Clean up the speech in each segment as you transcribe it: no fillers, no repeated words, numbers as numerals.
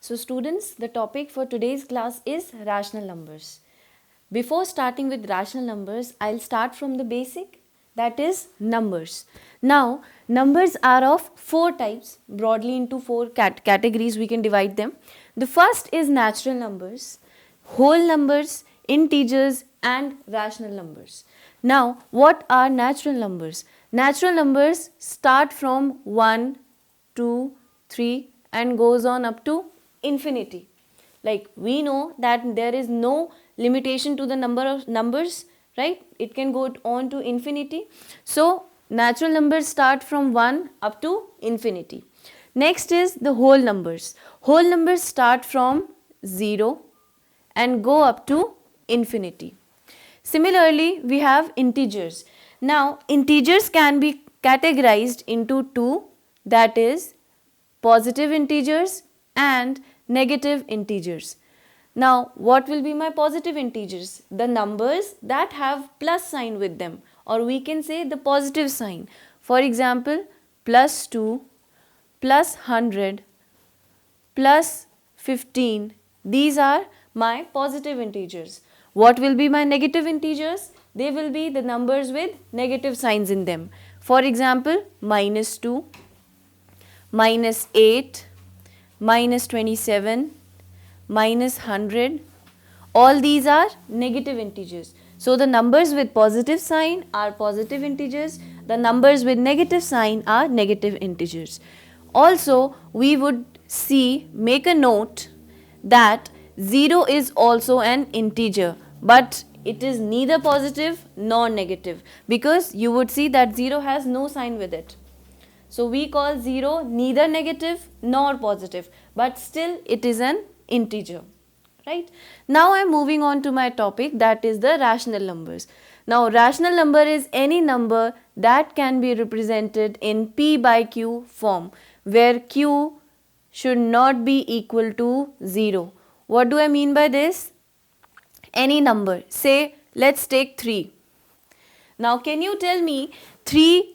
So students, the topic for today's class is rational numbers. Before starting with rational numbers, I'll start from the basic, that is numbers. Now, numbers are of four types, broadly into four categories we can divide them. The first is natural numbers, whole numbers, integers and rational numbers. Now, what are natural numbers? Natural numbers start from 1, 2, 3 and goes on up to infinity. Like we know that there is no limitation to the number of numbers, right? It can go on to infinity. So natural numbers start from 1 up to infinity. Next is the whole numbers. Whole numbers start from 0 and go up to infinity. Similarly, we have integers. Now, integers can be categorized into two, that is positive integers and negative integers. Now, what will be my positive integers? The numbers that have plus sign with them, or we can say the positive sign. For example, plus 2, plus 100, plus 15. These are my positive integers. What will be my negative integers? They will be the numbers with negative signs in them. For example, minus 2, minus 8, minus 27, minus 100. All these are negative integers. So the numbers with positive sign are positive integers. The numbers with negative sign are negative integers. Also, we would make a note that 0 is also an integer, but it is neither positive nor negative, because you would see that 0 has no sign with it. So we call 0 neither negative nor positive, but still it is an integer, right? Now I am moving on to my topic, that is the rational numbers. Now rational number is any number that can be represented in P by Q form, where Q should not be equal to 0. What do I mean by this? Any number, say let's take 3. Now can you tell me 3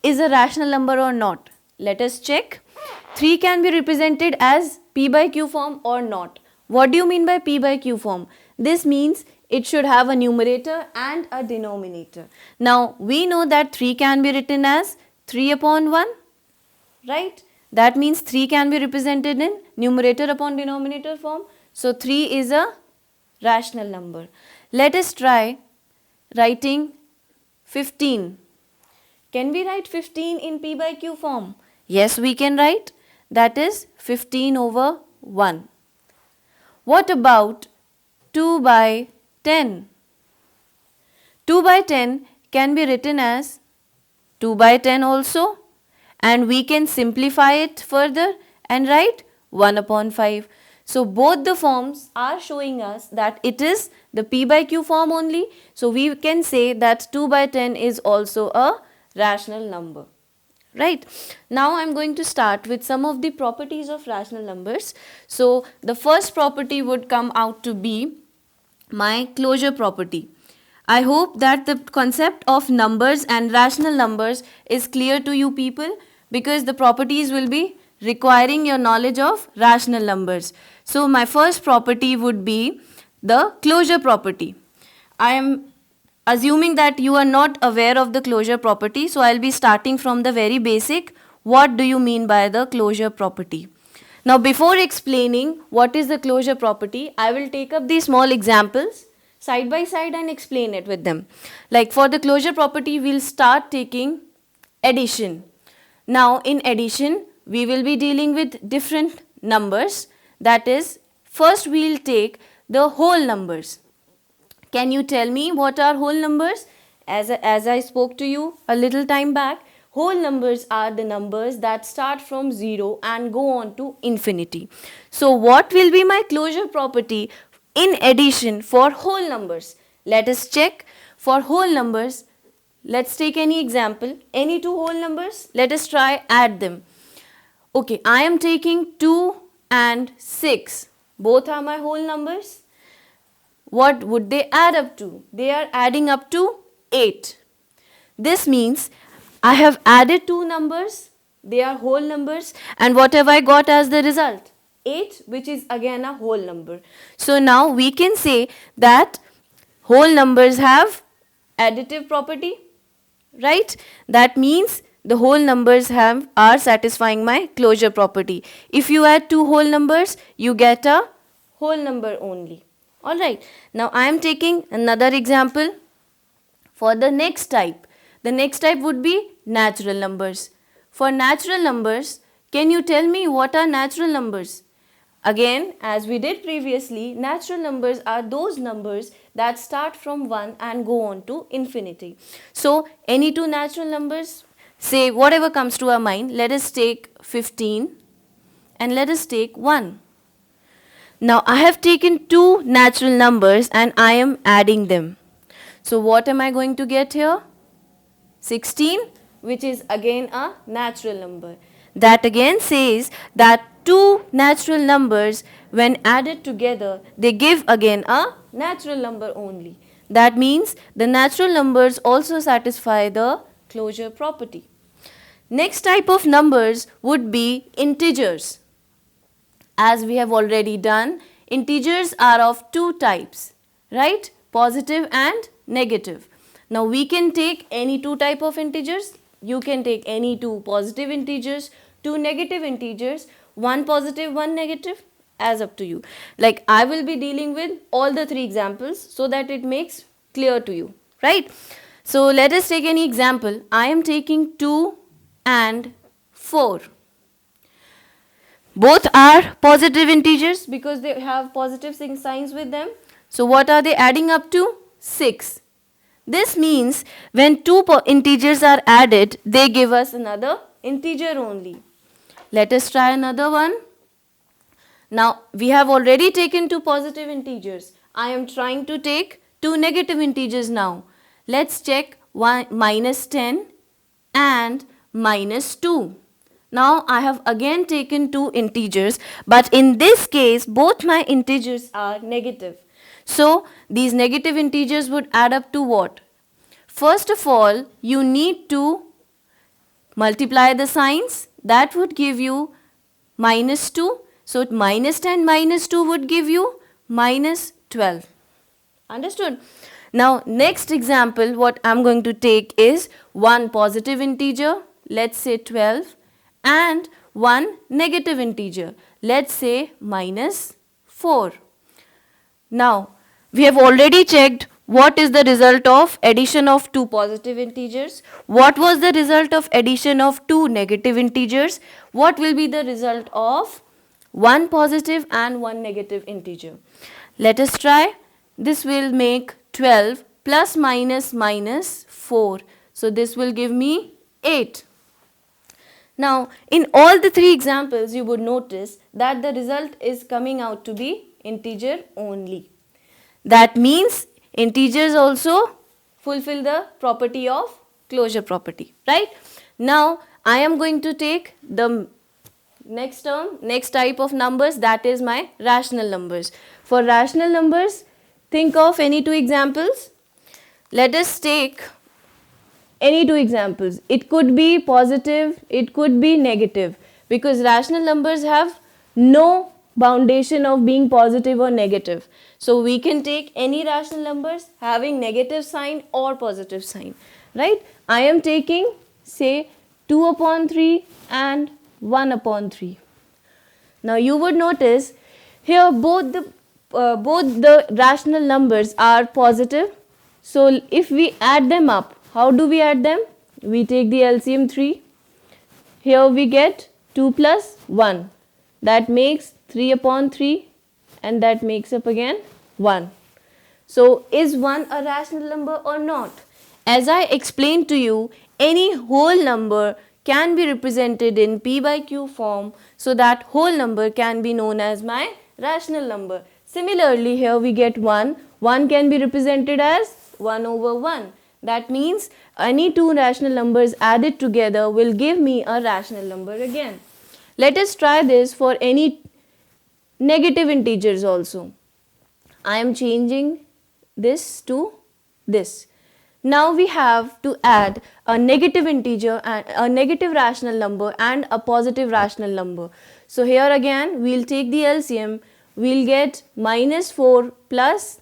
is a rational number or not? Let us check. 3 can be represented as P by Q form or not. What do you mean by P by Q form? This means it should have a numerator and a denominator. Now we know that 3 can be written as 3 upon 1, right? That means 3 can be represented in numerator upon denominator form. So 3 is a rational number. Let us try writing 15. Can we write 15 in P by Q form? Yes, we can write. That is 15 over 1. What about 2 by 10? 2 by 10 can be written as 2 by 10 also, and we can simplify it further and write 1 upon 5. So both the forms are showing us that it is the P by Q form only. So we can say that 2 by 10 is also a rational number, right? Now I am going to start with some of the properties of rational numbers. So the first property would come out to be my closure property. I hope that the concept of numbers and rational numbers is clear to you people, because the properties will be requiring your knowledge of rational numbers. So my first property would be the closure property. I am assuming that you are not aware of the closure property, so I'll be starting from the very basic. What do you mean by the closure property? Now before explaining what is the closure property, I will take up these small examples side by side and explain it with them. Like for the closure property, we'll start taking addition. Now in addition, we will be dealing with different numbers. That is, first we'll take the whole numbers. Can you tell me what are whole numbers? As I spoke to you a little time back, whole numbers are the numbers that start from 0 and go on to infinity. So what will be my closure property in addition for whole numbers? Let us check. For whole numbers, let's take any example, any two whole numbers. Let us try add them. Okay, I am taking 2 and 6. Both are my whole numbers. What would they add up to? They are adding up to 8. This means I have added two numbers, they are whole numbers, and what have I got as the result? 8, which is again a whole number. So now we can say that whole numbers have additive property, right? That means the whole numbers are satisfying my closure property. If you add two whole numbers, you get a whole number only. Alright, now I am taking another example for the next type. The next type would be natural numbers. For natural numbers, can you tell me what are natural numbers? Again, as we did previously, natural numbers are those numbers that start from 1 and go on to infinity. So, any two natural numbers, say whatever comes to our mind, let us take 15 and let us take 1. Now, I have taken two natural numbers and I am adding them. So, what am I going to get here? 16, which is again a natural number. That again says that two natural numbers, when added together, they give again a natural number only. That means the natural numbers also satisfy the closure property. Next type of numbers would be integers. As we have already done, integers are of two types, right? Positive and negative. Now we can take any two type of integers. You can take any two positive integers, two negative integers, one positive, one negative, as up to you. Like I will be dealing with all the three examples so that it makes clear to you, right? So let us take any example. I am taking 2 and 4. Both are positive integers because they have positive signs with them. So what are they adding up to? 6. This means when two integers are added, they give us another integer only. Let us try another one. Now, we have already taken two positive integers. I am trying to take two negative integers now. Let's check -10 and -2. Now, I have again taken two integers, but in this case, both my integers are negative. So, these negative integers would add up to what? First of all, you need to multiply the signs. That would give you -2. So, -10 -2 would give you -12. Understood? Now, next example, what I'm going to take is one positive integer, let's say 12, and one negative integer, let's say -4. Now, we have already checked what is the result of addition of two positive integers. What was the result of addition of two negative integers? What will be the result of one positive and one negative integer? Let us try. This will make 12 plus minus minus 4. So, this will give me 8. Now, in all the three examples, you would notice that the result is coming out to be integer only. That means integers also fulfill the property of closure property, right? Now, I am going to take the next term, next type of numbers, that is my rational numbers. For rational numbers, think of any two examples. Let us take any two examples. It could be positive, it could be negative, because rational numbers have no foundation of being positive or negative. So we can take any rational numbers having negative sign or positive sign, right? I am taking say 2/3 and 1/3. Now you would notice here both the rational numbers are positive. So if we add them up, how do we add them? We take the LCM 3. Here we get 2 plus 1. That makes 3/3 and that makes up again 1. So is 1 a rational number or not? As I explained to you, any whole number can be represented in P by Q form, so that whole number can be known as my rational number. Similarly, here we get 1. 1 can be represented as 1/1. That means any two rational numbers added together will give me a rational number again. Let us try this for any negative integers also. I am changing this to this. Now we have to add a negative integer and a negative rational number and a positive rational number. So here again we'll take the LCM, we'll get minus 4 plus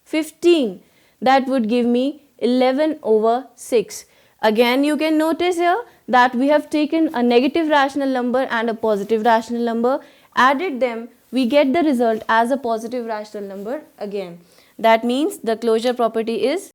15, that would give me 11 over 6. Again you can notice here that we have taken a negative rational number and a positive rational number, added them, we get the result as a positive rational number again. That means the closure property is